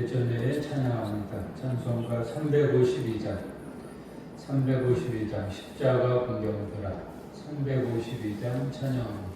대전에 찬양합니다. 찬송가 352장 십자가 군경들아 352장 찬양합니다.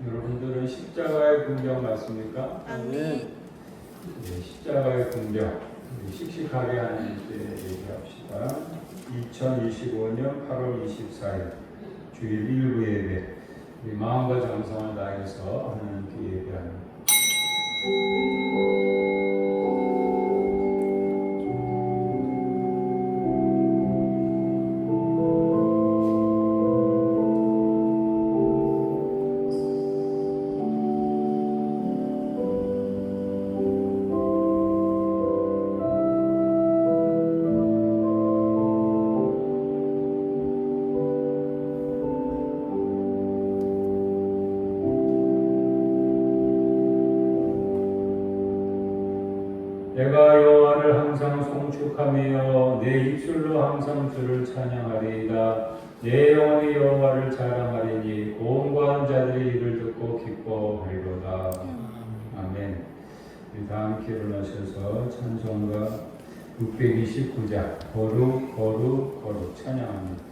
여러분들은 십자가의 군병 맞습니까? 아멘. 십자가의 군병 씩씩하게 하는 때 얘기합시다. 2025년 8월 24일 주일 1부 예배 우리 마음과 정성을 다해서 하나님께 예배합니다. 내가 여호와를 항상 송축하며 내 입술로 항상 주를 찬양하리이다. 내 영혼이 여호와를 자랑하리니 고음과 자들이 이를 듣고 기뻐하리로다. 아멘. 우리 다 함께 일어나셔서 찬송가 629장 거룩 거룩 거룩 찬양합니다.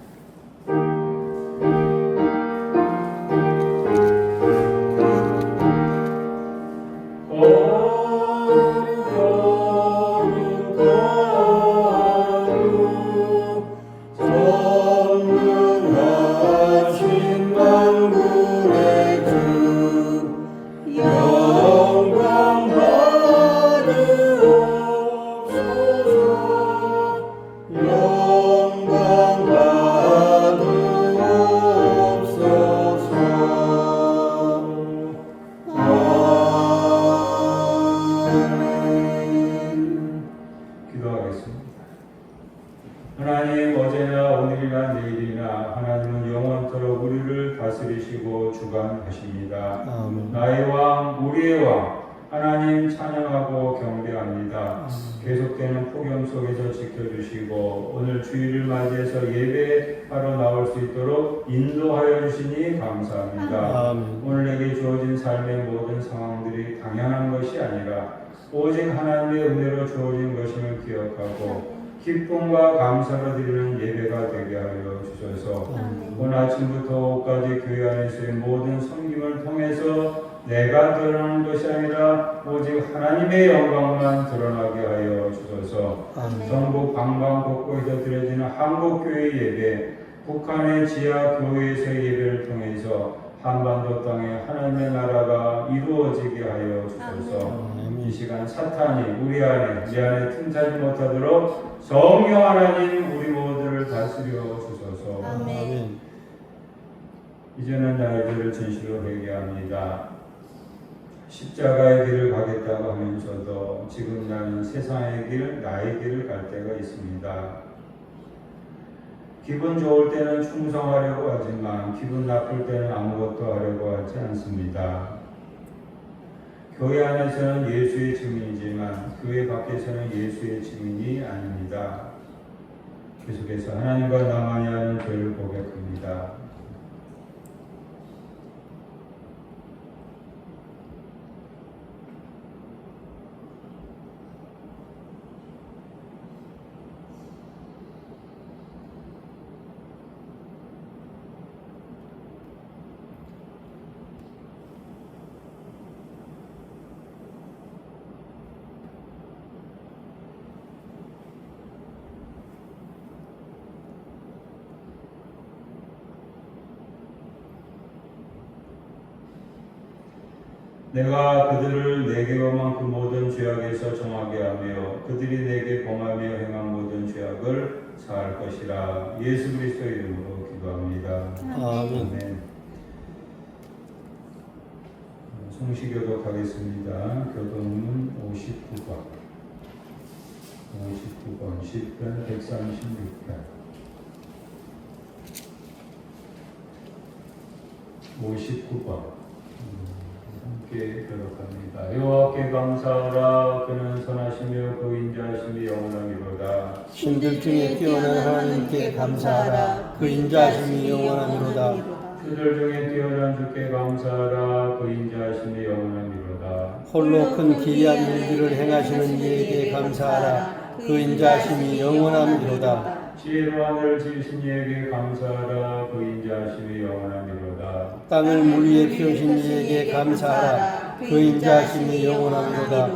영광 우리의 왕 하나님 찬양하고 경배합니다. 계속되는 폭염 속에서 지켜주시고 오늘 주일을 맞이해서 예배하러 나올 수 있도록 인도하여 주시니 감사합니다. 오늘 내게 주어진 삶의 모든 상황들이 당연한 것이 아니라 오직 하나님의 은혜로 주어진 것임을 기억하고 기쁨과 감사를 드리는 예배가 되게 하여 주셔서 오늘 아침부터 오후까지 교회 안에서의 모든 섬김을 통해서 내가 드러나는 것이 아니라 오직 하나님의 영광만 드러나게 하여 주셔서 전국 방방 곳곳에서 드려지는 한국교회 예배, 북한의 지하 교회에서의 예배를 통해서 한반도 땅에 하나님의 나라가 이루어지게 하여 주셔서 이 시간 사탄이 우리 안에 내 안에 틈타지 못하도록 성령 하나님 우리 모두를 다스려 주셔서 아멘. 이제는 나의 죄를 진실로 회개합니다. 십자가의 길을 가겠다고 하면서도 지금 나는 세상의 길, 나의 길을 갈 때가 있습니다. 기분 좋을 때는 충성하려고 하지만 기분 나쁠 때는 아무것도 하려고 하지 않습니다. 교회 안에서는 예수의 증인이지만 교회 밖에서는 예수의 증인이 아닙니다. 계속해서 하나님과 나만이 하는 죄를 고백합니다. 내가 그들을 내게 범한 그 모든 죄악에서 정하게 하며 그들이 내게 범하며 행한 모든 죄악을 사할 것이라. 예수 그리스도의 이름으로 기도합니다. 아멘. 성시교독하겠습니다. 교독문 59번 10편 136편 59번 함께 교독합니다. 여호와께 감사하라. 그는 선하시며 그 인자하심이 영원하미로다. 신들 중에 뛰어난 하나님께 감사하라. 그 인자하심이 영원하미로다. 주들 중에 뛰어난 주께 감사하라. 그 인자하심이 영원하미로다. 홀로 큰 기이한 일들을 행하시는 이에게 감사하라. 그 인자하심이 영원하미로다. 지혜로 하늘을 지으신 이에게 감사하라. 그 인자하심이 영원하미로다. 땅을 물 위에 피우신 이에게 감사하라. 그 인자하심이 영원하미로다.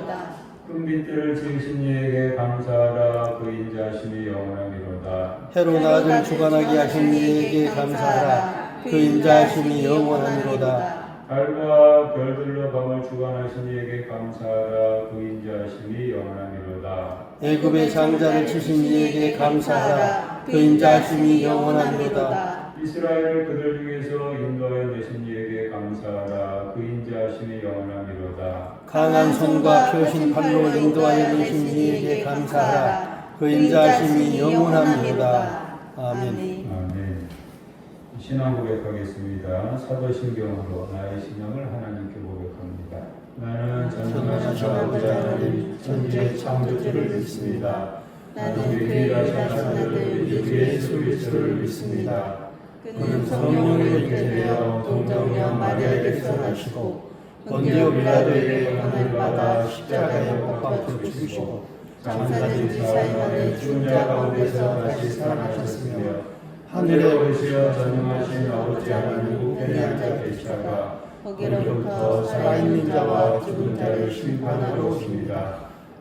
큰 빛들을 지으신 이에게 감사하라. 그 인자하심이 영원하미로다. 해로 낮을 주관하게 하신 이에게 감사하라. 그 인자하심이 영원하미로다. 달과 별들로 밤을 주관하신 이에게 감사하라. 그 인자하심이 영원하미로다. 애굽의 장자를 치신 이에게 감사하라. 그 인자하심이 영원하미로다. 이스라엘을 그들 중에서 인도하여 내신 이에게 감사하라. 그 인자하심이 영원하미로다. 강한 손과 펴신 팔로 인도하여 내신 이에게 감사하라. 그 인자하심이 영원하미로다. 아멘. 아멘. 신앙 고백하겠습니다. 사도신경으로 나의 신앙을 하나님께 고백합니다. 나는 전능하신 아버지 하나님 천지의 창조주를 믿습니다. 나는 유일하신 하나님을 주 예수 그리스도를 믿습니다. 그는 성령으로 잉태되어 동정녀 마리아에게서 나시고 본디오 빌라도에게 고난을 받아 십자가에 못 박혀 죽으시고 장사된 지 4일 만에 죽은 자 가운데서 다시 살아나셨으며 하늘에 오르시어 전능하신 아버지 하나님 우편에 앉아 계시다가 거기로부터 살아있는 자와 죽은 자를 심판하러 오십니다.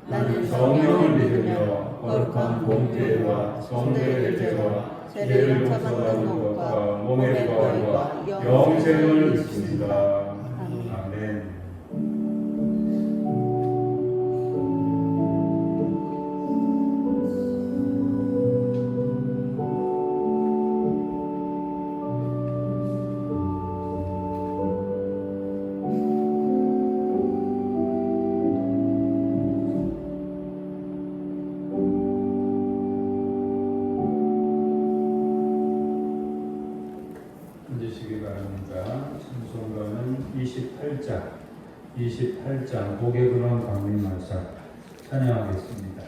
나는 성령을 믿으며 거룩한 공교회와 성도의 제와 죄를 용서받는 것과 몸의 부활과 영생을 믿습니다. 아멘. 앉으시기 바랍니다. 찬송가는 28장 복의 근원 강림말사 찬양하겠습니다.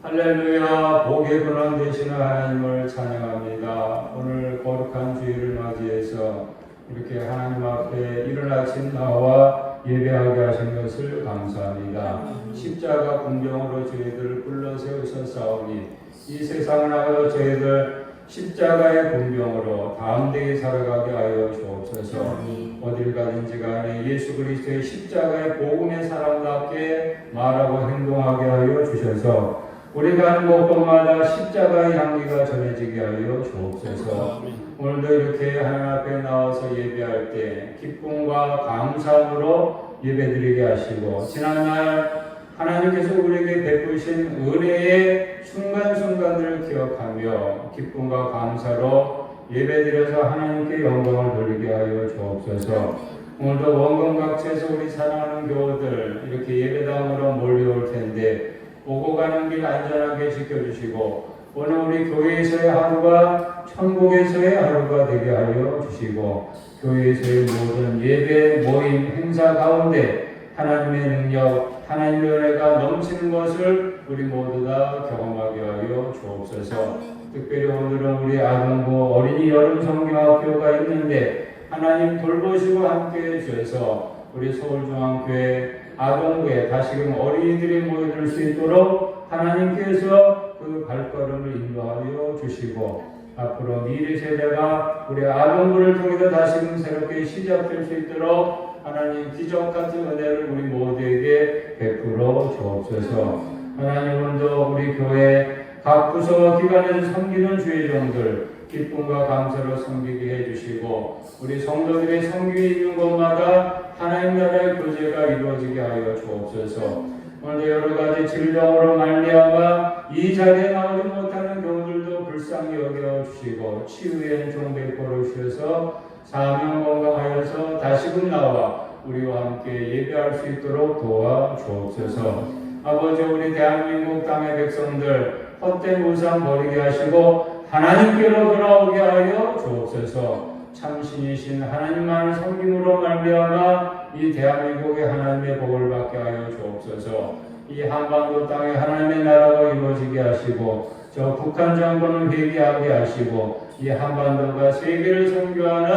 할렐루야, 복의 근원 되시는 하나님을 찬양합니다. 오늘 거룩한 주일을 맞이해서 이렇게 하나님 앞에 이른 아침 나와 예배하게 하신 것을 감사합니다. 십자가 군병으로 저희들을 불러 세우셨사오니 이 세상을 나가 저희들 십자가의 군병으로 담대히 살아가게 하여 주옵소서. 어딜 가든지 간에 예수 그리스도의 십자가의 복음의 사람답게 말하고 행동하게 하여 주셔서 우리 가는 곳곳마다 십자가의 향기가 전해지게 하여 주옵소서. 오늘도 이렇게 하나님 앞에 나와서 예배할 때 기쁨과 감사함으로 예배드리게 하시고 지난날 하나님께서 우리에게 베푸신 은혜의 순간순간들을 기억하며 기쁨과 감사로 예배드려서 하나님께 영광을 돌리게 하여 주옵소서. 오늘도 원금각처에서 우리 사랑하는 교우들 이렇게 예배당으로 몰려올 텐데 오고 가는 길 안전하게 지켜주시고 오늘 우리 교회에서의 하루가 천국에서의 하루가 되게 하여 주시고 교회에서의 모든 예배 모임 행사 가운데 하나님의 능력 하나님의 은혜가 넘치는 것을 우리 모두 다 경험하게 하여 주옵소서. 특별히 오늘은 우리 아동부 어린이 여름 성경학교가 있는데 하나님 돌보시고 함께해 주셔서 우리 서울중앙교회 아동부에 다시금 어린이들이 모여들 수 있도록 하나님께서 그 발걸음을 인도하여 주시고 앞으로 미래 세대가 우리 아동부를 통해서 다시금 새롭게 시작될 수 있도록 하나님 기적 같은 은혜를 우리 모두에게 베풀어 주옵소서. 하나님은도 우리 교회 각 부서와 기관에서 섬기는 주의 종들 기쁨과 감사로 섬기게 해주시고 우리 성도들의 섬김이 있는 곳마다 하나님 나라의 교제가 이루어지게 하여 주옵소서. 오늘도 여러 가지 질병으로 말미암아 이 자리에 나오지 못하는 경우들도 불쌍히 여겨 주시고 치유의 종 베풀어 주셔서 사명 건강하여서 다시금 나와 우리와 함께 예배할 수 있도록 도와 주옵소서. 아버지 우리 대한민국 땅의 백성들 헛된 우상 버리게 하시고 하나님께로 돌아오게 하여 주옵소서. 참신이신 하나님만을 섬김으로 말미암아 이 대한민국의 하나님의 복을 받게 하여 주옵소서. 이 한반도 땅에 하나님의 나라가 이루어지게 하시고 저 북한 정권을 회개하게 하시고 이 한반도가 세계를 선교하는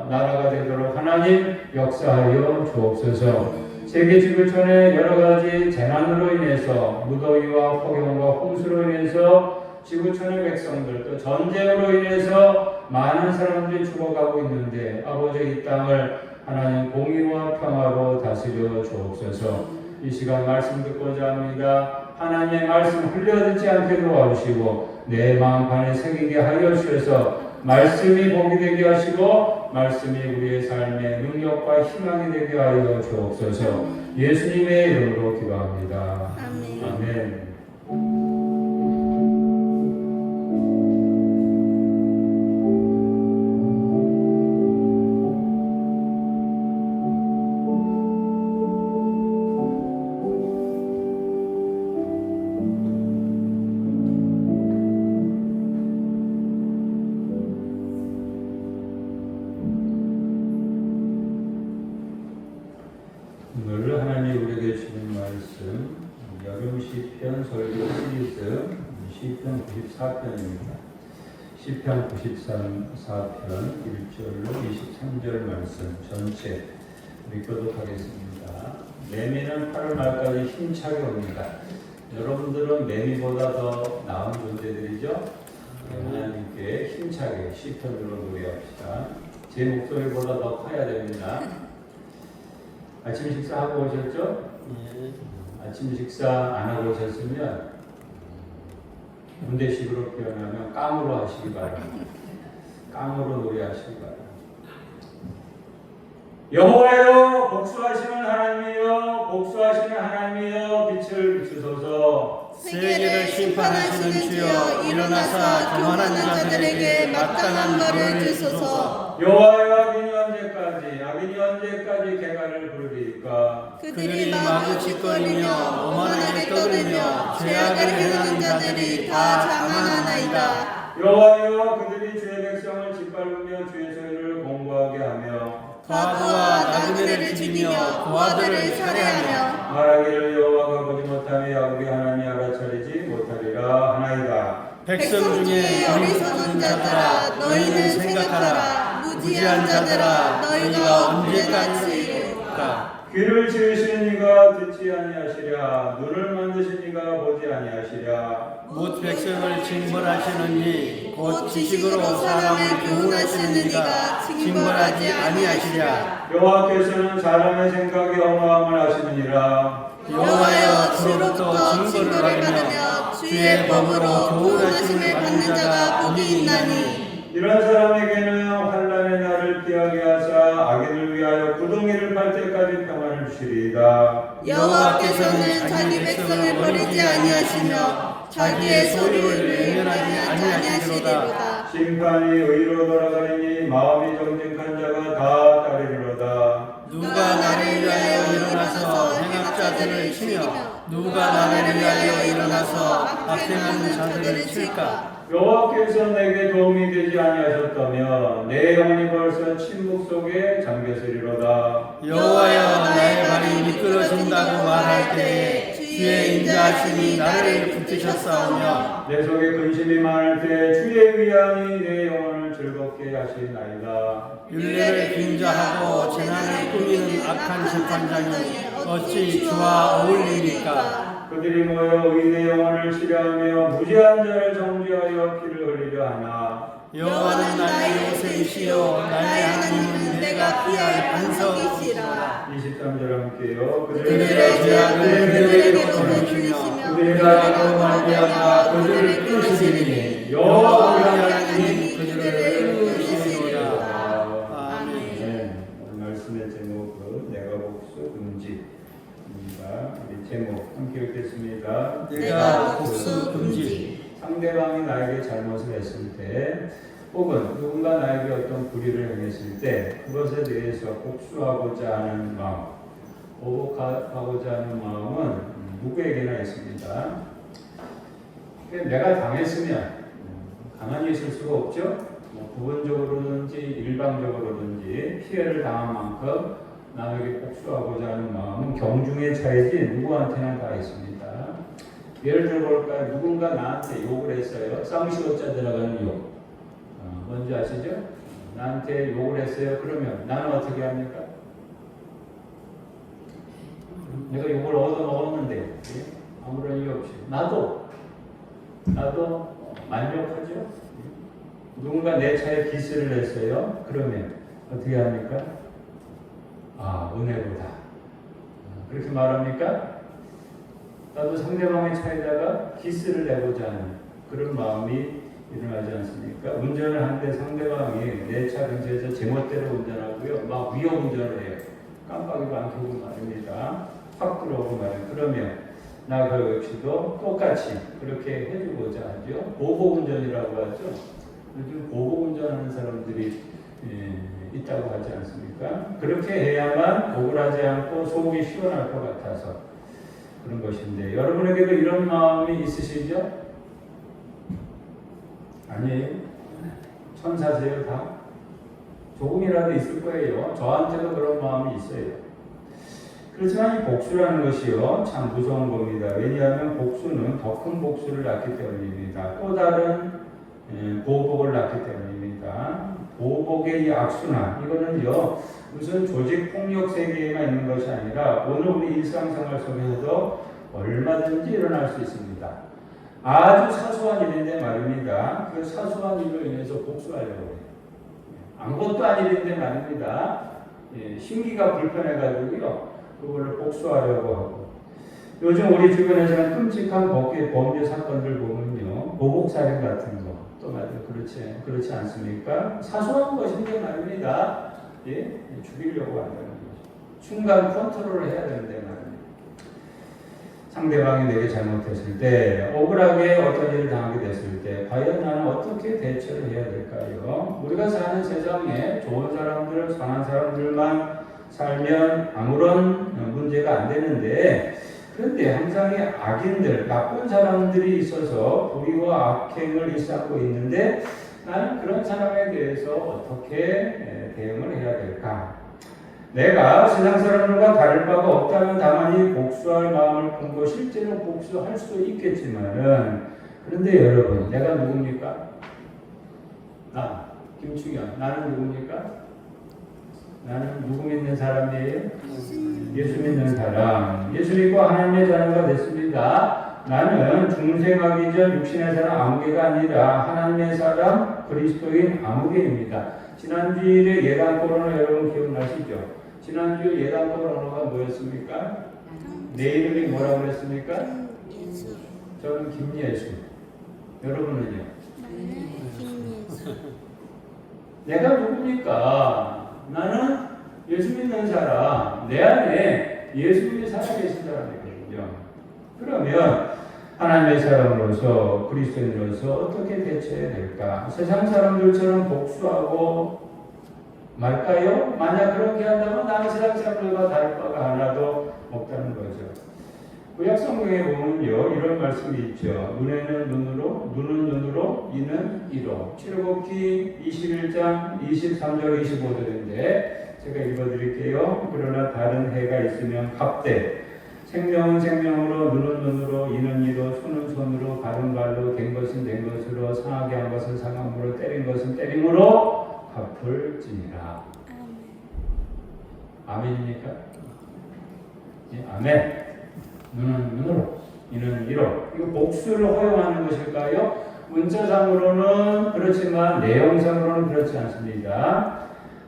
나라가 되도록 하나님 역사하여 주옵소서. 세계 지구촌의 여러 가지 재난으로 인해서 무더위와 폭염과 홍수로 인해서 지구촌의 백성들 또 전쟁으로 인해서 많은 사람들이 죽어가고 있는데 아버지 이 땅을 하나님 공의와 평화로 다스려 주옵소서. 이 시간 말씀 듣고자 합니다. 하나님의 말씀 흘려듣지 않게 도와주시고 내 마음 안에 새기게 하여 주셔서 말씀이 복이 되게 하시고 말씀이 우리의 삶의 능력과 희망이 되게 하여 주옵소서. 예수님의 이름으로 기도합니다. 아멘. 아멘. 오늘 하나님 우리에게 주신 말씀 여름 시편 설교 시리즈 시편 94편입니다. 시편 94편 1절로 23절 말씀 전체 읽도록 하겠습니다. 매미는 8월 말까지 힘차게 옵니다. 여러분들은 매미보다 더 나은 존재들이죠? 하나님께 힘차게 시편으로 노래합시다. 제 목소리보다 더 커야 됩니다. 아침 식사하고 오셨죠? 예. 아침 식사 안 하고 오셨으면 군대식으로 표현하면 깡으로 하시기 바랍니다. 깡으로 노래하시기 바랍니다. 여호와여 복수하시는 하나님이여 복수하시는 하나님이여 빛을 비추소서. 세계를 심판하시는 주여 일어나사 교만한 자들에게 마땅한 벌을 주소서. 여호와여 악인이 언제까지 개가를 부르리까. 그들이 마구 짓거리며 오만하게 떠들며 죄악을 행하는 자들이 다 자만하나이다. 여호와여 그들이 주의 백성을 짓밟으며 주의 소유를 공고하게 하며 과부와 나그네를 죽이며 고아들을 살해하며 말하기를 여호와가 보지 못하며 야곱이 하나님 알아차리지 못하리라 하나이다. 백성 중에 어리석은 자들아 너희는 생각하라. 무지한 자들아 너희가 언제까지 이룰까. 귀를 지으신 이가 듣지 아니하시랴 눈을 만드신 이가 보지 아니하시랴. 못 백성을 징벌하시는 이 곧 지식으로 사람을 교훈하시는 이가 징벌하지 아니하시랴. 여호와께서는 사람의 생각에 어마함을 하시느니라. 여호와여 주로부터 징벌을 받으며 주의 법으로 교훈하심을 받는 자가 복이 있나니. 이런 사람에게는 환난의 날을 피하게 하사 악인을 위하여 구덩이를 팔 때까지 평안을 주시리이다. 여호와께서는 자기 백성을 버리지 아니하시며 자기의 소리를 외면하지 아니하시리로다. 심판이 의로 돌아가리니 마음이 정직한 자가 다 따르리로다. 누가 나를 위하여 일어나서 행악자들을 치며 누가 나를 위하여 일어나서 악행하는 자들을 칠까. 여호와께서 내게 도움이 되지 아니하셨다면 내 영혼이 벌써 침묵 속에 잠겼으리로다. 여호와여 나의 발이 미끄러진다고 말할 때에 주의 인자하심이 나를 붙드셨사오며 내 속에 근심이 많을 때 주의 위안이 내 영혼을 즐겁게 하시나이다. 율례를 빙자하고 재난을 꾸미는 악한 재판장이 어찌 주와 어울리니까. 그들이 모여 의인의 영혼을 치려하며 무죄한 자를 정죄하여 피를 흘리려 하나. 여호와는 나의 요새이시요 나의 하나님은 내가 피할 반석이시라. 23절 함께요. 그들의 죄악을 그들에게로 돌리시며 그들의 나라로 말미암아 그들을 끄시리니 여호와 우리 하나님이 그들을 끄시리로다. 아멘. 네, 오늘 말씀의 제목은 내가 복수 금지입니다. 우리 제목 함께 읽겠습니다. 내가 복수 금지. 상대방이 나에게 잘못을 했을 때 혹은 누군가 나에게 어떤 불의를 행했을 때 그것에 대해서 복수하고자 하는 마음, 보복하고자 하는 마음은 누구에게나 있습니다. 내가 당했으면 가만히 있을 수가 없죠. 부분적으로든지 일방적으로든지 피해를 당한 만큼 남에게 복수하고자 하는 마음은 경중의 차이지 누구한테나 다 있습니다. 예를 들어볼까요? 누군가 나한테 욕을 했어요. 쌍시옷자 들어가는 욕. 뭔지 아시죠? 나한테 욕을 했어요. 그러면 나는 어떻게 합니까? 내가 이걸 얻어 먹었는데 예? 아무런 이유 없이 나도 만족하죠. 누군가 내 차에 기스를 했어요. 그러면 어떻게 합니까? 아, 은혜로다. 그렇게 말합니까? 나도 상대방의 차에다가 기스를 내보자 하는 그런 마음이 일어나지 않습니까? 운전을 하는데 상대방이 내 차 근처에서 제멋대로 운전하고요. 막 위협 운전을 해요. 깜빡이도 안 켜고 말입니다. 확 들어오고 말이에요. 그러면 나 그 역시도 똑같이 그렇게 해주고자 하죠. 보복 운전이라고 하죠. 요즘 보복 운전하는 사람들이 있다고 하지 않습니까? 그렇게 해야만 억울하지 않고 속이 시원할 것 같아서 그런 것인데 여러분에게도 이런 마음이 있으시죠? 아니에요? 천사세요 다? 조금이라도 있을 거예요. 저한테도 그런 마음이 있어요. 그렇지만 이 복수라는 것이요 참 무서운 겁니다. 왜냐하면 복수는 더 큰 복수를 낳기 때문입니다. 또 다른 보복을 낳기 때문입니다. 보복의 이 악순환 이거는요 무슨 조직 폭력 세계에만 있는 것이 아니라 오늘 우리 일상생활 속에서도 얼마든지 일어날 수 있습니다. 아주 사소한 일인데 말입니다. 그 사소한 일로 인해서 복수하려고 해요. 아무것도 아닌 일인데 말입니다. 심기가 불편해가지고요. 그걸로 복수하려고 하고. 요즘 우리 주변에서는 끔찍한 범죄 사건들 보면요. 보복살인 같은 거. 또 말이죠. 그렇지 않습니까? 사소한 것인데 말입니다. 예? 죽이려고 한다는 거죠. 순간 컨트롤을 해야 되는데 말입니다. 상대방이 내게 잘못했을 때, 억울하게 어떤 일을 당하게 됐을 때, 과연 나는 어떻게 대처를 해야 될까요? 우리가 사는 세상에 좋은 사람들, 선한 사람들만 살면 아무런 문제가 안 되는데, 그런데 항상 이 악인들, 나쁜 사람들이 있어서 불의와 악행을 일삼고 있는데, 나는 그런 사람에 대해서 어떻게 대응을 해야 될까? 내가 세상 사람들과 다를 바가 없다면 다만 복수할 마음을 품고 실제로 복수할 수도 있겠지만은 그런데 여러분 내가 누굽니까? 나 김충현 나는 누굽니까? 나는 누구 믿는 사람이에요? 예수 믿는 사람. 예수 믿고 하나님의 자녀가 됐습니다. 나는 중생하기 전 육신의 사람 아무개가 아니라 하나님의 사람 그리스도인 아무개입니다. 지난주일에 예단 코로나 여러분 기억나시죠? 지난주 예단 코로나가 뭐였습니까? 내 이름이 뭐라고 그랬습니까? 저는 김예수. 여러분은요? 내가 누굽니까? 나는 예수 믿는 사람, 내 안에 예수님이 살아계신 사람이거든요. 그러면 하나님의 사람으로서 그리스도인으로서 어떻게 대처해야 될까? 세상 사람들처럼 복수하고 말까요? 만약 그렇게 한다면 나는 세상 사람들과 다를 바가 하나도 없다는 거죠. 구약 성경에 보면요 이런 말씀이 있죠. 눈에는 눈으로, 눈은 눈으로, 이는 이로. 출애굽기 21장 23절 25절인데 제가 읽어드릴게요. 그러나 다른 해가 있으면 갑대. 생명은 생명으로, 눈은 눈으로, 이는 이로, 손은 손으로, 발은 발로, 된 것은 된 것으로, 상하게 한 것은 상함으로, 때린 것은 때림으로 갚을지니라. 아멘입니까? 예, 아멘. 눈은 눈으로, 이는 이로. 이거 복수를 허용하는 것일까요? 문자상으로는 그렇지만 내용상으로는 그렇지 않습니다.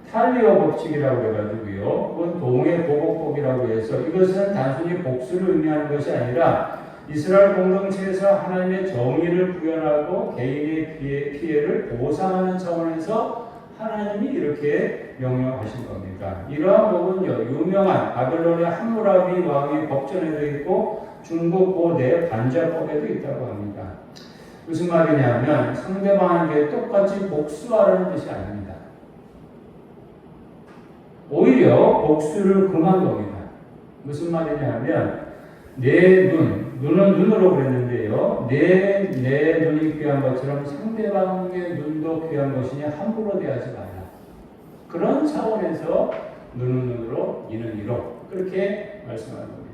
탈리오 법칙이라고 해가지고요. 그건 동해 보복법이라고 해서 이것은 단순히 복수를 의미하는 것이 아니라 이스라엘 공동체에서 하나님의 정의를 구현하고 개인의 피해를 보상하는 차원에서 하나님이 이렇게 명령하신 겁니다. 이러한 법은요, 유명한 바벨론의 함무라비 왕의 법전에도 있고 중국 고대 반자법에도 있다고 합니다. 무슨 말이냐면 상대방에게 똑같이 복수하라는 뜻이 아닙니다. 오히려 복수를 금한 겁니다. 무슨 말이냐면 내 눈은 눈으로 그랬는데요. 내 눈이 귀한 것처럼 상대방의 눈도 귀한 것이냐 함부로 대하지 마라. 그런 차원에서 눈은 눈으로 이는 이로 그렇게 말씀하는 겁니다.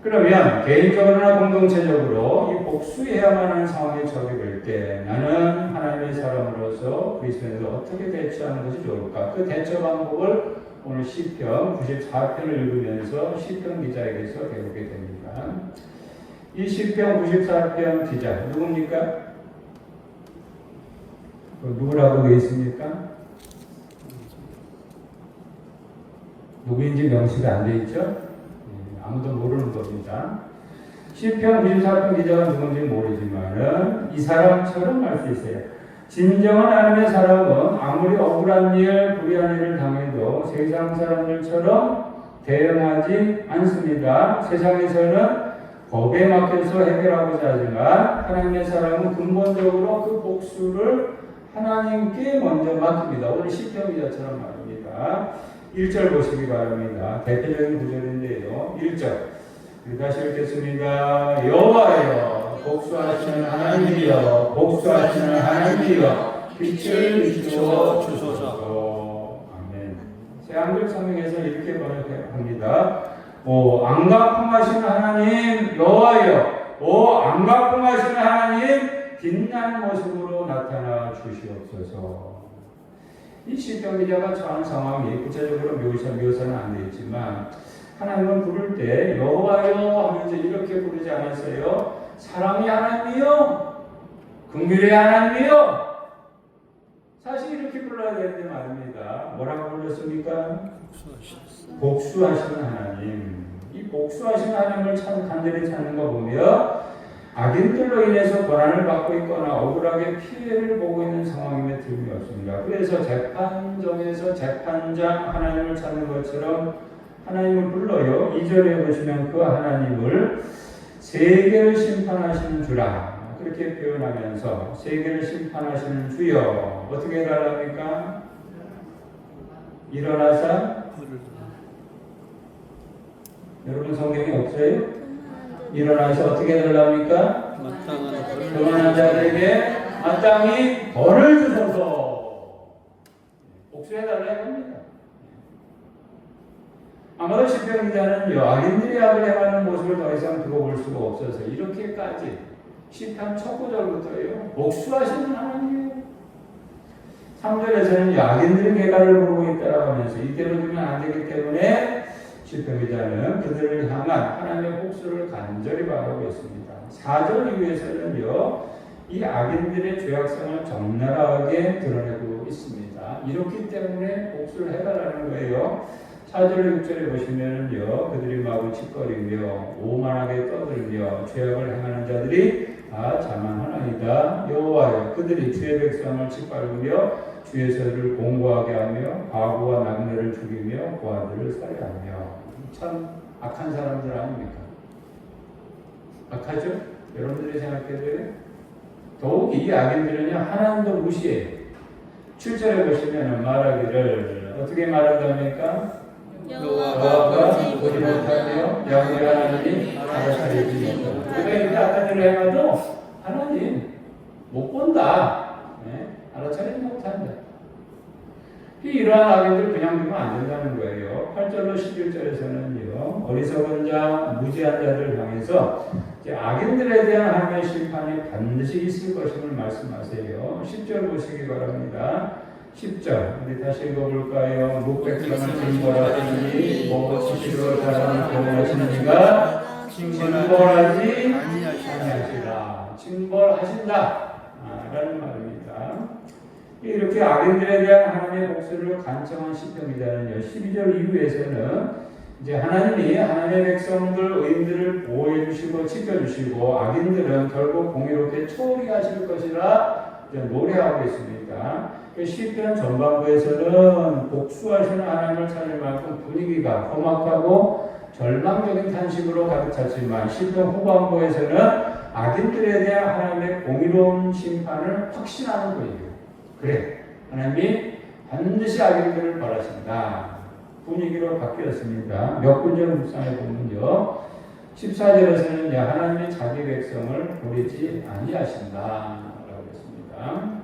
그러면 개인적으로나 공동체적으로 이 복수해야만 하는 상황에 처하게 될 때 나는 하나님의 사람으로서 그리스도인으로 어떻게 대처하는 것이 좋을까? 그 대처 방법을 오늘 시편 94편을 읽으면서 시편 기자에게서 배우게 됩니다. 이 시편 94편 기자 누굽니까? 누구라고 되어 있습니까? 누구인지 명시가 안 되어 있죠? 아무도 모르는 겁니다. 시편 94편 기자가 누군지 모르지만은 이 사람처럼 알 수 있어요. 진정한 하나님의 사람은 아무리 억울한 일, 불의한 일을 당해도 세상 사람들처럼 대응하지 않습니다. 세상에서는 법에 맡겨서 해결하고자 하지만 하나님의 사람은 근본적으로 그 복수를 하나님께 먼저 맡깁니다. 오늘 시편 기자처럼 말입니다. 1절 보시기 바랍니다. 대표적인 구절인데요. 1절 다시 읽겠습니다. 여호와여 복수하시는 하나님이여 복수하시는 하나님이여 빛을 비추어 주소서. 아멘. 새 한글 성경에서 이렇게 번역합니다. 오 안가품하시는 하나님 여호와여 오 안가품하시는 하나님 빛나는 모습으로 나타나 주시옵소서. 이 시편 기자가 처한 상황이 구체적으로 묘사는 안 되어 있지만 하나님을 부를 때 여호와여 하면서 이렇게 부르지 않았어요. 사랑의 하나님이요 긍휼의 하나님이요. 사실 이렇게 불러야 되는데 말입니다. 뭐라고 불렀습니까? 복수하시는 하나님. 이 복수하시는 하나님을 간절히 찾는 거 보면 악인들로 인해서 고난을 받고 있거나 억울하게 피해를 보고 있는 상황임에 틀림이 없습니다. 그래서 재판정에서 재판장 하나님을 찾는 것처럼 하나님을 불러요. 2절에 보시면 그 하나님을 세계를 심판하시는 주라 그렇게 표현하면서 세계를 심판하시는 주여 어떻게 해달랍니까? 일어나사 여러분 성경이 없어요? 일어나서 어떻게 해달랍니까? 그만한 자들에게 마땅히 벌을 주소서. 복수해달라 이겁니다. 아마도 시편 기자는 악인들이 악을 행하는 모습을 더 이상 두고 볼 수가 없어서 이렇게까지 시편 첫 구절부터요 복수하시는 하나님이에요. 3절에서는 악인들이 개가를 부르고 있다라고 하면서 이대로 두면 안 되기 때문에 시편 기자는 그들을 향한 하나님의 복수를 간절히 바라고 있습니다. 4절 이후에서는요 이 악인들의 죄악성을 적나라하게 드러내고 있습니다. 이렇기 때문에 복수를 해달라는 거예요. 4절 6절에 보시면은요 그들이 마구 짓거리며 오만하게 떠들며 죄악을 행하는 자들이 다 자만하나이다. 여호와여 그들이 주의 백성을 짓밟으며 주의 서를 공고하게 하며 과부와 낙내를 죽이며 고아들을 살해하며 참 악한 사람들 아닙니까? 악하죠? 여러분들이 생각해도요 더욱이 이 악인들은요 하나님도 무시해요. 7절에 보시면 말하기를 어떻게 말한답니까? 여호와가 보지 못하며 야훼 하나님이 알아차리지 못하고 내가 이렇게 악한 일을 행해도 하나님 못 본다. 알아차리지 못한다. 이러한 악인들 그냥 두면 안 된다는 거예요. 8절로 11절에서는요 어리석은 자, 무지한 자들을 향해서 악인들에 대한 하나님의 심판이 반드시 있을 것임을 말씀하세요. 10절 보시기 바랍니다. 10절 우리 다시 읽어볼까요? 목백성을 징벌하시니 목치시로 사람을 보호하시는 이가 징벌하지 아니하시라. 징벌하신다 라는 말입니다. 이렇게 악인들에 대한 하나님의 복수를 간청한 시편 기자는요 12절 이후에서는 이제 하나님이 하나님의 백성들 의인들을 보호해 주시고 지켜주시고 악인들은 결국 공의롭게 처리하실 것이라 노래하고 있습니다. 시편 전반부에서는 복수하시는 하나님을 찾을 만큼 분위기가 험악하고 절망적인 탄식으로 가득 찼지만 시편 후반부에서는 악인들에 대한 하나님의 공의로운 심판을 확신하는 거예요. 그래 하나님이 반드시 악인들을 벌하신다. 분위기로 바뀌었습니다. 몇 군절 묵상해 보면요 14절에서는 하나님이 자기 백성을 버리지 아니하신다 라고 했습니다.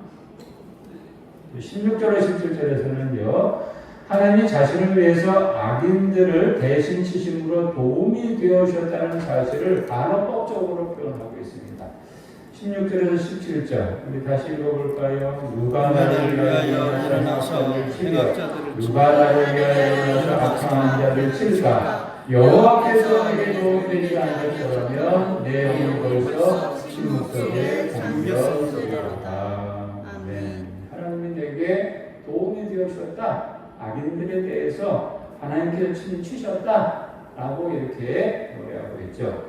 16절과 17절에서는요 하나님이 자신을 위해서 악인들을 대신 치심으로 도움이 되어주셨다는 사실을 반어법적으로 표현하고 있습니다. 16절에서 17절 우리 다시 읽어볼까요? 누가 나를 나를 위하여 위하여 일어나서 악한 자를 치며 행악자들을 누가 나를 위하여 일어나서 악한 자를 칠까? 여호와께서 내게 도움되지 않으셨더라면 내 영이 벌써 침묵 속에 잠겼으리로다. 아멘. 하나님이 내게 도움이 되어주셨다. 악인들에 대해서 하나님께서 친히 치셨다. 라고 이렇게 노래하고 있죠.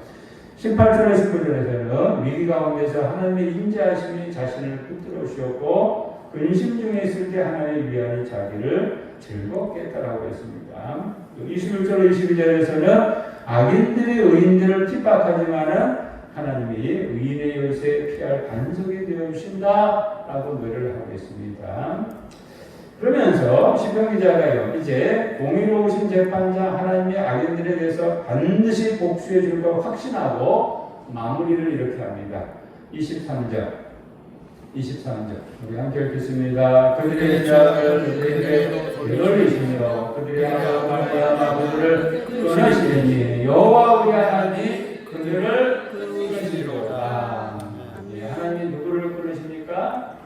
18절에 19절에서는 위기 가운데서 하나님의 인자하심이 자신을 붙들어 주셨고 근심 중에 있을 때 하나님의 위안이 자기를 즐겁게 했다라고 했습니다. 21절 22절에서는 악인들이 의인들을 핍박하지만은 하나님이 의인의 요새 피할 반석이 되어 주신다라고 노래를 하고 있습니다. 그러면서 시편 기자가요, 이제 공의로우신 재판장 하나님의 악인들에 대해서 반드시 복수해 줄 걸 확신하고 마무리를 이렇게 합니다. 23절 우리 함께 읽겠습니다. 그들의 죄악을 그들에게 되돌리시며 그들의 악을 말미암아 그들을 끊으시니 여호와 우리 하나님 그들을 끊으시리로다. 하나님이 누구를 끊으십니까?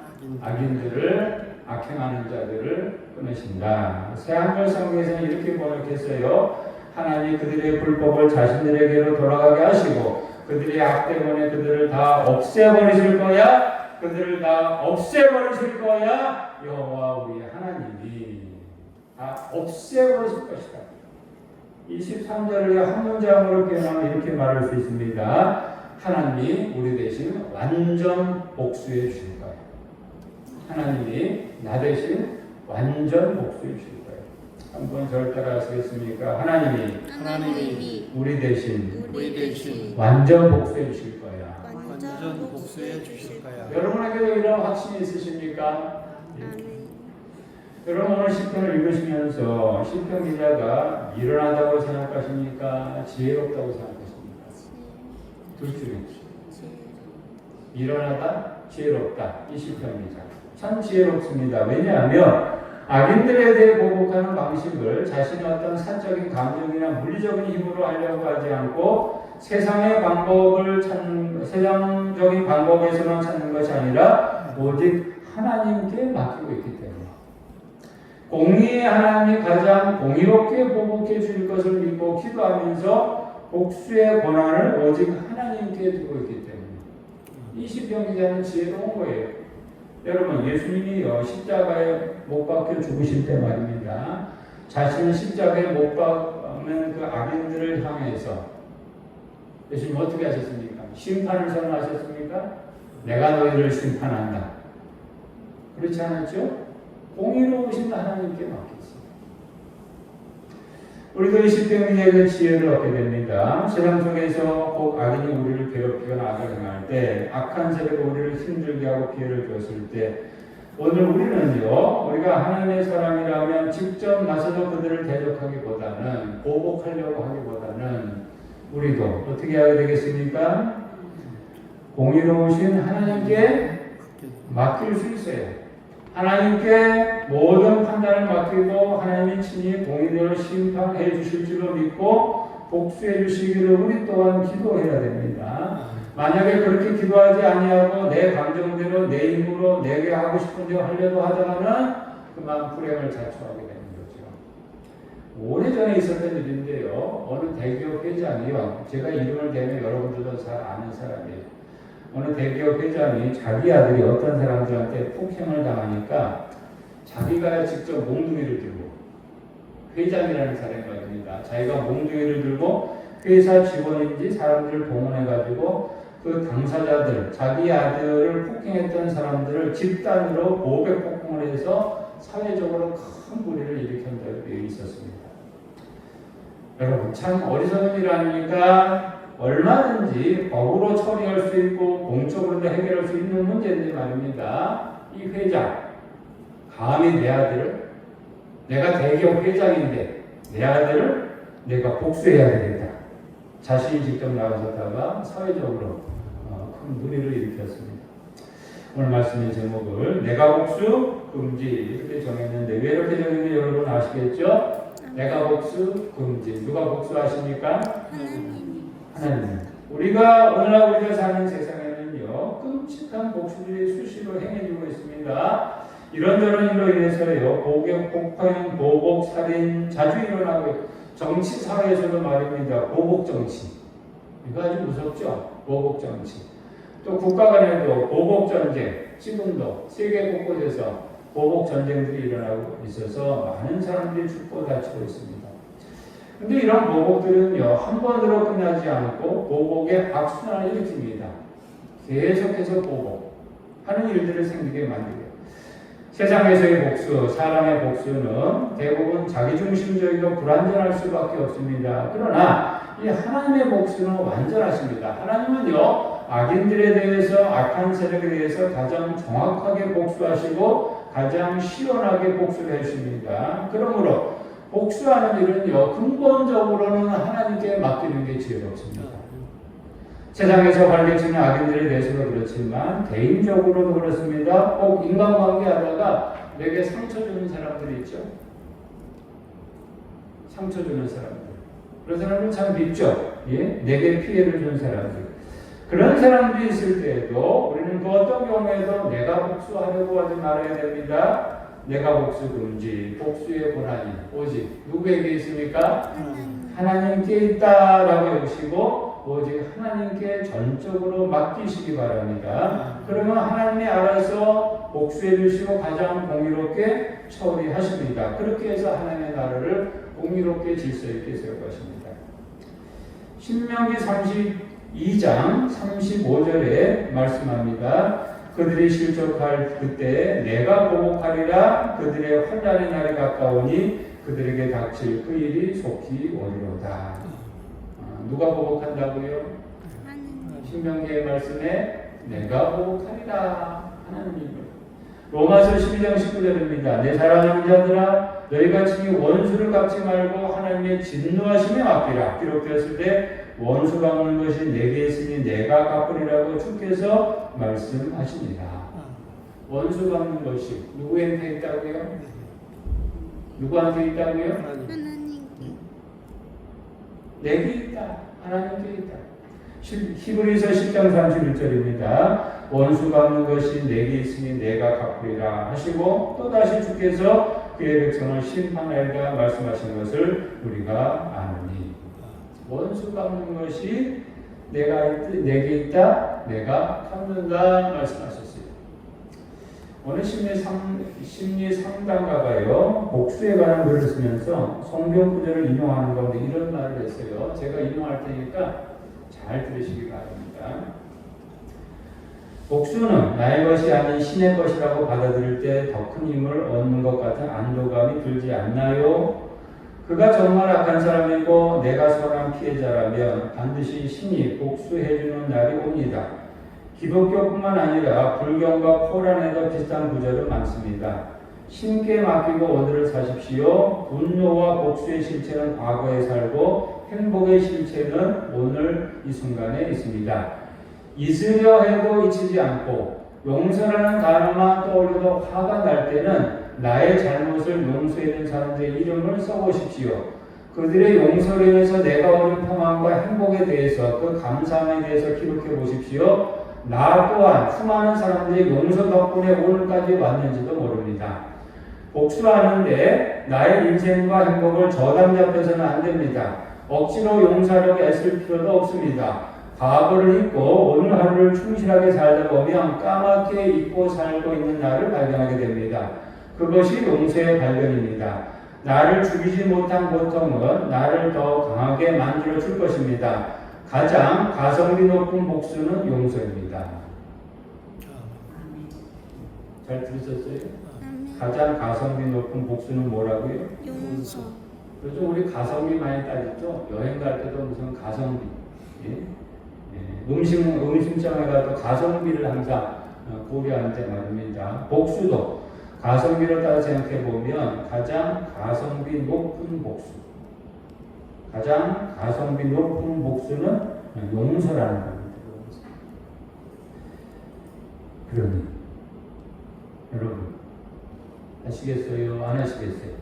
악인들을, 악행하는 자들을 끊으신다. 새한글 성경에서는 이렇게 번역했어요. 하나님 그들의 불법을 자신들에게로 돌아가게 하시고 그들의 악 때문에 그들을 다 없애버리실 거야. 그들을 다 없애버리실 거야. 여호와 우리 하나님이 다 없애버리실 것이다. 23절을 한 문장으로 표현하면 이렇게 말할 수 있습니다. 하나님이 우리 대신 완전 복수해 주실 거야. 하나님이 나 대신 완전 복수해 주실 거예요. 한번 저를 따라 하시겠습니까? 하나님이 우리 대신 완전 복수해 주실 거야. 완전 복수해 주실 거야. 여러분에게도 이런 확신이 있으십니까? 여러분 오늘 시편을 읽으시면서 시편 기자가 미련하다고 생각하십니까? 지혜롭다고 생각하십니까? 둘 중에 미련하다, 지혜롭다. 이 시편 기자 참 지혜롭습니다. 왜냐하면 악인들에 대해 보복하는 방식을 자신의 어떤 사적인 감정이나 물리적인 힘으로 하려고 하지 않고 세상적인 방법에서만 찾는 것이 아니라 오직 하나님께 맡기고 있기 때문에 공의의 하나님이 가장 공의롭게 보복해 줄 것을 믿고 기도하면서 복수의 권한을 오직 하나님께 두고 있기 때문에 이 시편 기자는 지혜로운 거예요. 여러분 예수님이요 십자가에 못 박혀 죽으실 때 말입니다. 자신은 십자가에 못 박는 그 악인들을 향해서 예수님 어떻게 하셨습니까? 심판을 선언하셨습니까? 내가 너희를 심판한다. 그렇지 않았죠? 공의로우신 하나님께 맡겼습니다. 우리도 이 시편기자의 지혜를 얻게 됩니다. 세상 속에서 꼭 악인이 우리를 괴롭히거나 악을 행할 때, 악한 세력이 우리를 힘들게 하고 피해를 줬을 때, 오늘 우리는요, 우리가 하나님의 사람이라면 직접 나서서 그들을 대적하기보다는, 보복하려고 하기보다는, 우리도 어떻게 하게 되겠습니까? 공의로우신 하나님께 맡길 수 있어요. 하나님께 모든 판단을 맡기고 하나님이 친히 공의대로 심판해 주실 줄로 믿고 복수해 주시기를 우리 또한 기도해야 됩니다. 만약에 그렇게 기도하지 아니하고 내 감정대로 내 힘으로 내게 하고 싶은 대로 하려고 하다가는 그만 불행을 자초하게 되는 거죠. 오래전에 있었던 일인데요. 어느 대기업 회장이요. 제가 이름을 대면 여러분들도 잘 아는 사람이에요. 어느 대기업 회장이 자기 아들이 어떤 사람들한테 폭행을 당하니까 자기가 직접 몽둥이를 들고 회장이라는 사람이 말입니다. 자기가 몽둥이를 들고 회사 직원인지 사람들을 동원해가지고 그 당사자들, 자기 아들을 폭행했던 사람들을 집단으로 보복 폭행을 해서 사회적으로 큰 불의를 일으킨 적이 있었습니다. 여러분 참 어리석은 일 아닙니까? 얼마든지 법으로 처리할 수 있고 공적으로도 해결할 수 있는 문제인데 말입니다. 이 회장, 감히 내 아들을, 내가 대기업 회장인데 내 아들을 내가 복수해야 되겠다. 자신이 직접 나가셨다가 사회적으로 큰 문의를 일으켰습니다. 오늘 말씀의 제목을 내가 복수 금지 이렇게 정했는데 왜 이렇게 정했는지 여러분 아시겠죠? 내가 복수 금지. 누가 복수하십니까? 하나님. 우리가 오늘날 우리가 사는 세상에는요 끔찍한 복수들이 수시로 행해지고 있습니다. 이런저런 일로 인해서요, 복역, 폭행, 보복, 살인 자주 일어나고 있고, 정치 사회에서도 말입니다. 보복 정치. 이거 아주 무섭죠? 보복 정치. 또 국가 간에도 보복 전쟁, 지금도 세계 곳곳에서 보복 전쟁들이 일어나고 있어서 많은 사람들이 죽고 다치고 있습니다. 근데 이런 보복들은요, 한 번으로 끝나지 않고 보복의 악순환을 일으킵니다. 계속해서 보복하는 일들을 생기게 만들어요. 세상에서의 복수, 사람의 복수는 대부분 자기중심적이고 불완전할 수밖에 없습니다. 그러나 이 하나님의 복수는 완전하십니다. 하나님은요, 악인들에 대해서, 악한 세력에 대해서 가장 정확하게 복수하시고 가장 시원하게 복수를 해주십니다. 그러므로 복수하는 일은요, 근본적으로는 하나님께 맡기는 게 지혜롭습니다. 세상에서 발견치는 악인들에 대해서도 그렇지만 개인적으로도 그렇습니다. 꼭 인간관계 하다가 내게 상처 주는 사람들이 있죠. 상처 주는 사람들. 그런 사람들 참 밉죠. 예? 내게 피해를 준 사람들. 그런 사람들이 있을 때에도 우리는 그 어떤 경우에도 내가 복수하려고 하지 말아야 됩니다. 내가 복수 금지, 복수의 권한이 오직 누구에게 있습니까? 하나님께 있다라고 여기시고 오직 하나님께 전적으로 맡기시기 바랍니다. 그러면 하나님이 알아서 복수해 주시고 가장 공의롭게 처리하십니다. 그렇게 해서 하나님의 나라를 공의롭게 질서 있게 세울 것입니다. 신명기 32장 35절에 말씀합니다. 그들이 실족할 그때 내가 보복하리라. 그들의 환난의 날이 가까우니 그들에게 닥칠 그 일이 속히 오리로다. 누가 보복한다고요? 신명기의 말씀에 내가 보복하리라. 하나님이. 로마서 12장 19절입니다. 내 사랑하는 자들아, 너희가 친히 원수를 갚지 말고 하나님의 진노하심에 맡기라. 기록되었을 때 원수 갚는 것이 내게 있으니 내가 갚으리라고 주께서 말씀하십니다. 원수 갚는 것이 누구한테 있다고요? 누구한테 있다고요? 하나님께. 내게 있다. 하나님께 있다. 히브리서 10장 31절입니다. 원수 갚는 것이 내게 있으니 내가 갚으리라 하시고 또다시 주께서 그의 백성을 심판하리라 말씀하신 것을 우리가 아느니 원수 갚는 것이 내게 있다. 내가 갚는다 말씀하셨어요. 오늘 심리 상담가가요, 복수에 관한 글을 쓰면서 성경 구절을 인용하는 가운데 이런 말을 했어요. 제가 인용할 테니까 잘 들으시기 바랍니다. 복수는 나의 것이 아닌 신의 것이라고 받아들일 때 더 큰 힘을 얻는 것 같은 안도감이 들지 않나요? 그가 정말 악한 사람이고 내가 선한 피해자라면 반드시 신이 복수해주는 날이 옵니다. 기독교뿐만 아니라 불경과 코란에도 비슷한 구절은 많습니다. 신께 맡기고 오늘을 사십시오. 분노와 복수의 실체는 과거에 살고 행복의 실체는 오늘 이 순간에 있습니다. 잊으려 해도 잊히지 않고 용서라는 단어만 떠올려도 화가 날 때는 나의 잘못을 용서해준 사람들의 이름을 써보십시오. 그들의 용서로 인해서 내가 얻은 평안과 행복에 대해서 그 감사함에 대해서 기록해 보십시오. 나 또한 수많은 사람들의 용서 덕분에 오늘까지 왔는지도 모릅니다. 복수하는데 나의 인생과 행복을 저당 잡혀서는 안 됩니다. 억지로 용서하려고 애쓸 필요도 없습니다. 과거를 잊고 오늘 하루를 충실하게 살다 보면 까맣게 잊고 살고 있는 나를 발견하게 됩니다. 그것이 용서의 발견입니다. 나를 죽이지 못한 고통은 나를 더 강하게 만들어 줄 것입니다. 가장 가성비 높은 복수는 용서입니다. 잘 들으셨어요? 가장 가성비 높은 복수는 뭐라고요? 용서. 요즘 우리 가성비 많이 따지죠? 여행 갈 때도 무슨 가성비. 예? 예. 음식점에 가도 가성비를 항상 고려하는데 말입니다. 복수도 가성비로 따라 생각해 보면 가장 가성비 높은 복수. 가장 가성비 높은 복수는 용서라는 겁니다. 그러니 여러분 하시겠어요? 안 하시겠어요?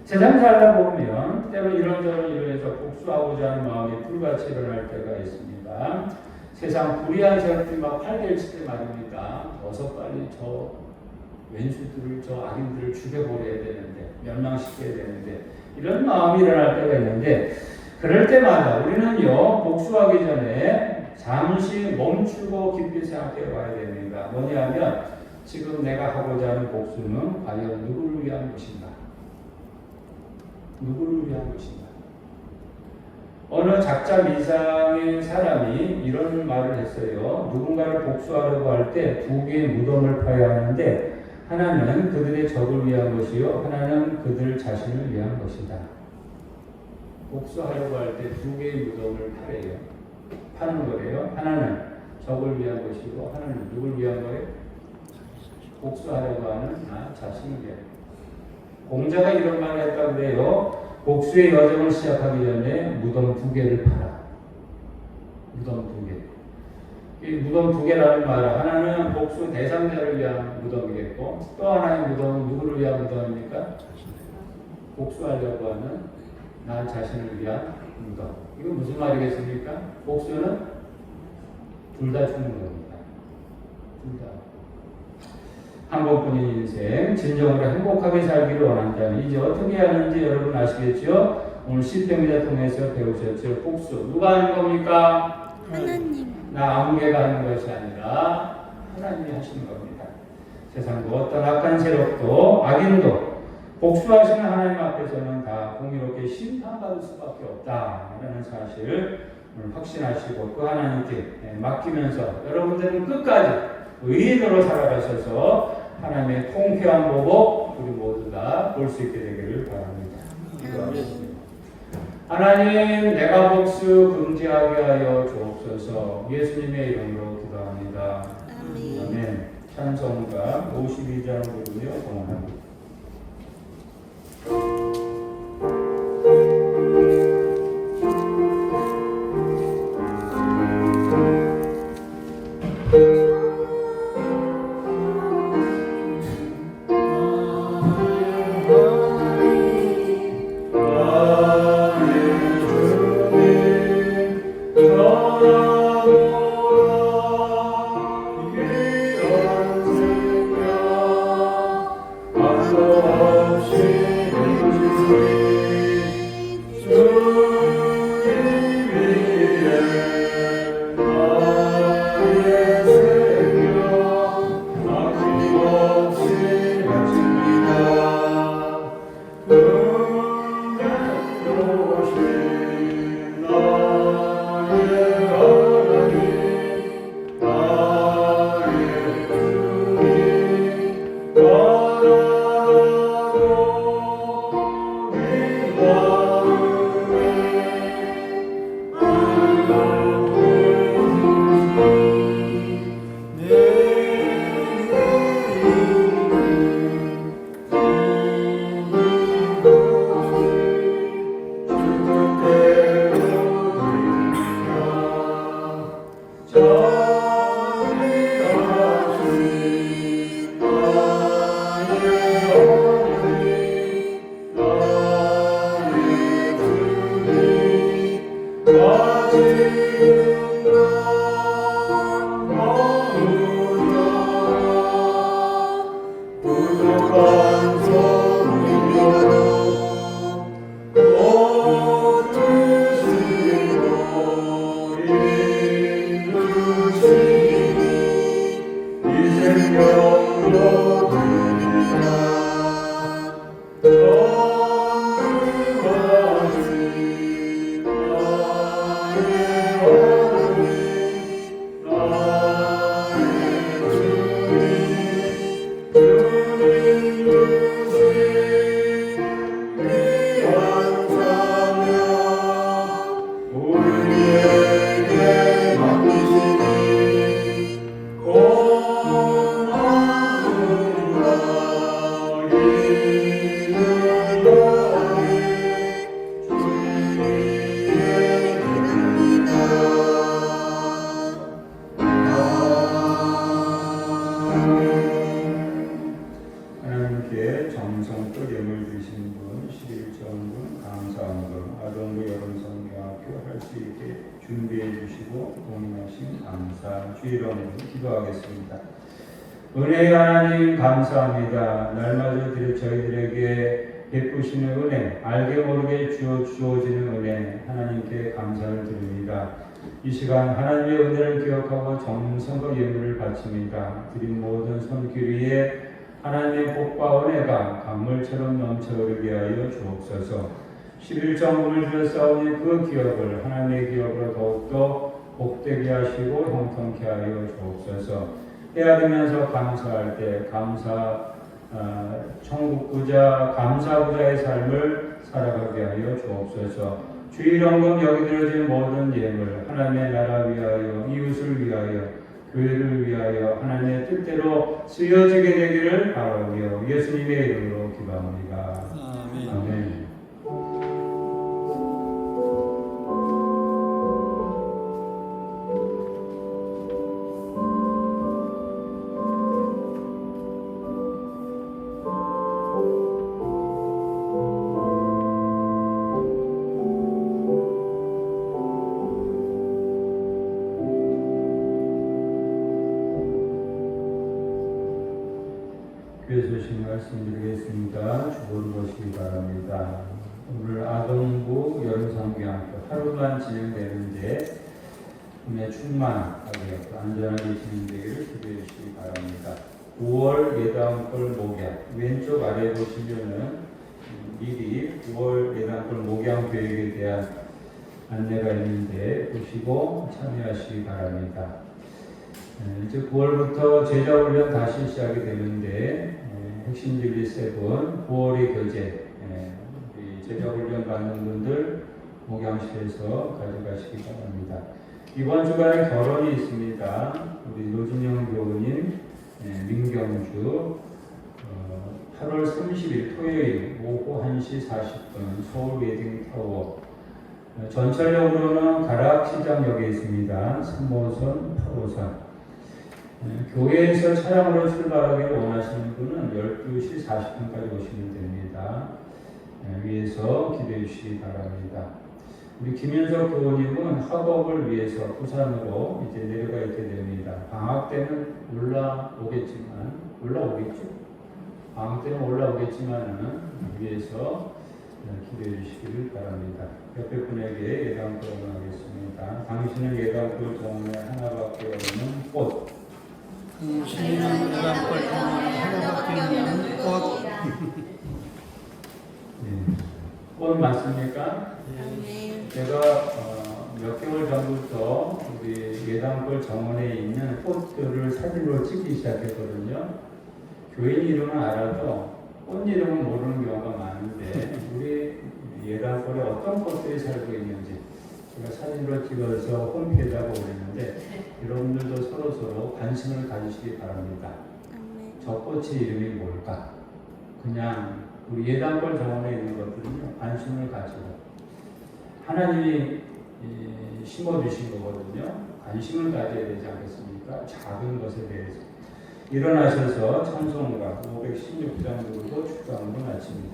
세상 살다 보면 때로 이런저런 일로 해서 복수하고자 하는 마음이 불같이 일어날 때가 있습니다. 세상 불의한 세력들이 막 팔려있을 때 말입니다. 어서 빨리 저 왼수들을, 저 악인들을 죽여버려야 되는데, 멸망시켜야 되는데, 이런 마음이 일어날 때가 있는데, 그럴 때마다 우리는요, 복수하기 전에 잠시 멈추고 깊이 생각해 봐야 됩니다. 뭐냐면, 지금 내가 하고자 하는 복수는 과연 누구를 위한 것인가? 누구를 위한 것인가? 어느 작자 미상의 사람이 이런 말을 했어요. 누군가를 복수하려고 할 때 두 개의 무덤을 파야 하는데, 하나는 그들의 적을 위한 것이요, 하나는 그들 자신을 위한 것이다. 복수하려고 할 때 두 개의 무덤을 파는 거래요. 하나는 적을 위한 것이고, 하나는 누굴 위한 거예요? 복수하려고 하는 나 자신을 위한. 공자가 이런 말을 했다고 그래요. 복수의 여정을 시작하기 전에 무덤 두 개를 팔아. 무덤 두 개. 이 무덤 두 개라는 말은 하나는 복수 대상자를 위한 무덤이겠고, 또 하나의 무덤은 누구를 위한 무덤입니까? 복수하려고 하는 나 자신을 위한 무덤. 이건 무슨 말이겠습니까? 복수는 둘 다 죽는 겁니다. 둘 다. 한 번뿐인 인생, 진정으로 행복하게 살기를 원한다면 이제 어떻게 하는지 여러분 아시겠죠? 오늘 시편기자 통해서 배우셨죠? 복수 누가 하는 겁니까? 하나님. 나 아무개가 하는 것이 아니라 하나님이 하시는 겁니다. 세상도 어떤 악한 세력도 악인도 복수하시는 하나님 앞에서는 다 공의롭게 심판받을 수밖에 없다라는 사실을 확신하시고 그 하나님께 맡기면서 여러분들은 끝까지 의인으로 살아가셔서 하나님의 통쾌한 보복 우리 모두 다 볼 수 있게 되기를 바랍니다. 기도하겠습니다. 하나님, 내가 복수 금지하게 하여 주옵소서. 예수님의 이름으로 기도합니다. 아멘. 찬송가 52장 부르며 공헌합니다. 오 준비해 주시고 동행하신 감사 주의로 기도하겠습니다. 은혜의 하나님 감사합니다. 날마다 저희들에게 베푸시는 은혜, 알게 모르게 주어지는 은혜, 하나님께 감사를 드립니다. 이 시간 하나님의 은혜를 기억하고 정성과 예물을 바칩니다. 드린 모든 손길 위에 하나님의 복과 은혜가 강물처럼 넘쳐 흐르게 하여 주옵소서. 11정금을 주었사오니 그 기업을 하나님의 기업으로 더욱더 복되게 하시고 형통케 하여 주옵소서. 해야 되면서 감사할 때 천국구자 감사구자의 삶을 살아가게 하여 주옵소서. 주일원금 여기 들어진 모든 예물 하나님의 나라 위하여 이웃을 위하여 교회를 위하여 하나님의 뜻대로 쓰여지게 되기를 바라며 예수님의 이름으로 기도합니다. 아멘. 아멘. 교회 소식 말씀드리겠습니다. 주보를 보시기 바랍니다. 오늘 아동부 여름성경학교 하루만 진행되는데 은혜 충만하게 안전하게 진행되기를 기도해 주시기 바랍니다. 9월 예당골 목양 왼쪽 아래 보시면은 미리 9월 예당골 목양 계획에 대한 안내가 있는데 보시고 참여하시기 바랍니다. 이제 9월부터 제자훈련 다시 시작이 되는데 핵심 진리 7 9월의 교재 제자훈련 받는 분들 목양실에서 가져가시기 바랍니다. 이번 주간에 결혼이 있습니다. 우리 노진영 교우님 민경주 8월 30일 토요일 오후 1시 40분 서울 웨딩타워 전철역으로는 가락시장역에 있습니다. 3호선 8호선 교회에서 차량으로 출발하기를 원하시는 분은 12시 40분까지 오시면 됩니다. 위에서 기대해 주시기 바랍니다. 우리 김윤석 교우님은 학업을 위해서 부산으로 이제 내려가 있게 됩니다. 방학 때는 올라오겠죠? 방학 때는 올라오겠지만은 위에서 기대해 주시길 바랍니다. 옆에 분에게 예당골 응하겠습니다. 당신은 예당골 정원에 하나밖에 없는 꽃. 당신은 예당골 정원에 하나밖에 없는 꽃. 꽃 맞습니까? 아멘. 제가 몇 개월 전부터 우리 예당골 정원에 있는 꽃들을 사진으로 찍기 시작했거든요. 교인 이름은 알아도 꽃 이름은 모르는 경우가 많은데 우리 예당골에 어떤 꽃들이 살고 있는지 제가 사진으로 찍어서 홈페이지에 올렸는데 여러분들도 서로 관심을 가지시기 바랍니다. 아멘. 저 꽃의 이름이 뭘까? 그냥 우리 예당골 정원에 있는 것들은요, 관심을 가지고 하나님이 심어주신 거거든요. 관심을 가져야 되지 않겠습니까? 작은 것에 대해서. 일어나셔서 찬송가 516장 부르고 축도하는 걸 마칩니다.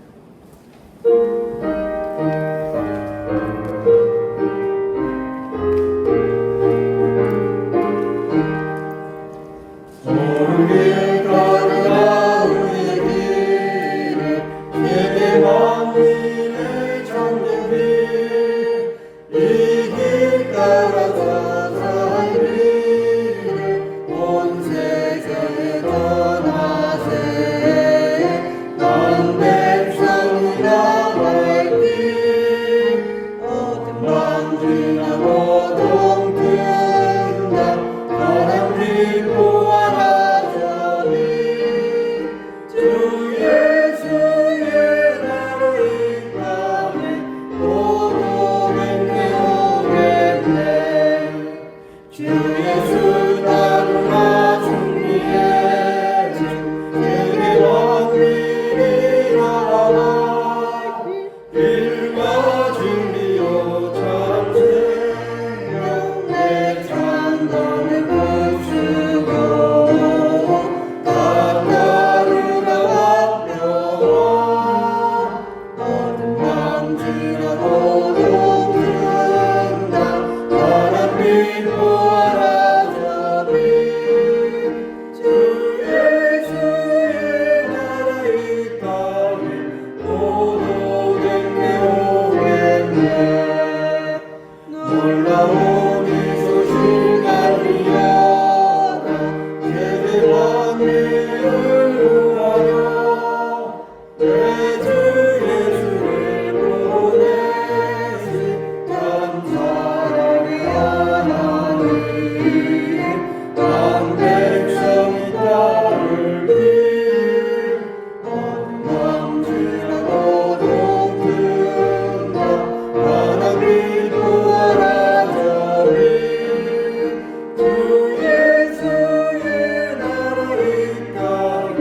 보아라 저비 주 예수의 나라 이 땅에 오노겠네 오겠네 놀라운 이 소식 알리어라 세계 만민을 구하여 내 주 예수를 보내신 참 사랑의 하나님 한 백성이 따를 길 어둠 지나고도 든다 하나님 보아라 저리 주 예수의 나라 이 땅에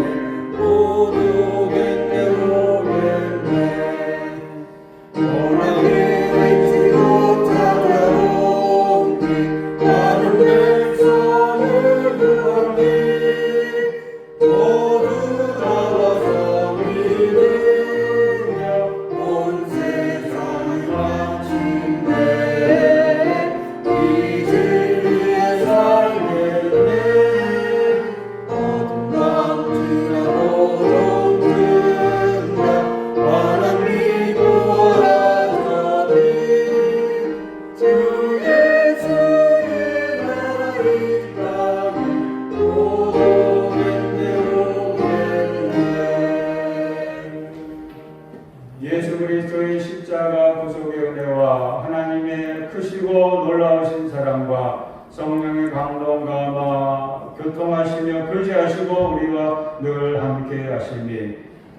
오겠네 오겠네 오랑이 외치고 찾아온 길 많은 백성을 구하니 모두 나와서 믿으며 온 세상을 마침내 이 진리에 살겠네 어둠 지나고도 든다 하나님 보아라 저리 주 예수의 나라 이 땅에 오겠네 오겠네 예수 그리스도의 십자가 구속의 은혜와 하나님의 크시고 놀라우신 사랑과 성령의 감동과 교통하시며 교제하시고 우리와 늘 함께 하심이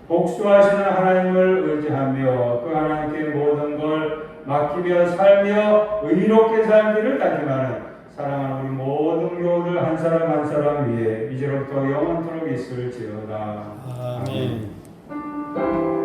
복수하시는 하나님을 의지하며 그 하나님께 모든 걸 맡기며 살며 의롭게 살기를 다짐하는 사랑하는 우리 모든 교우들 한 사람 한 사람 위에 이제로부터 영원토록 있을지어다. 아멘.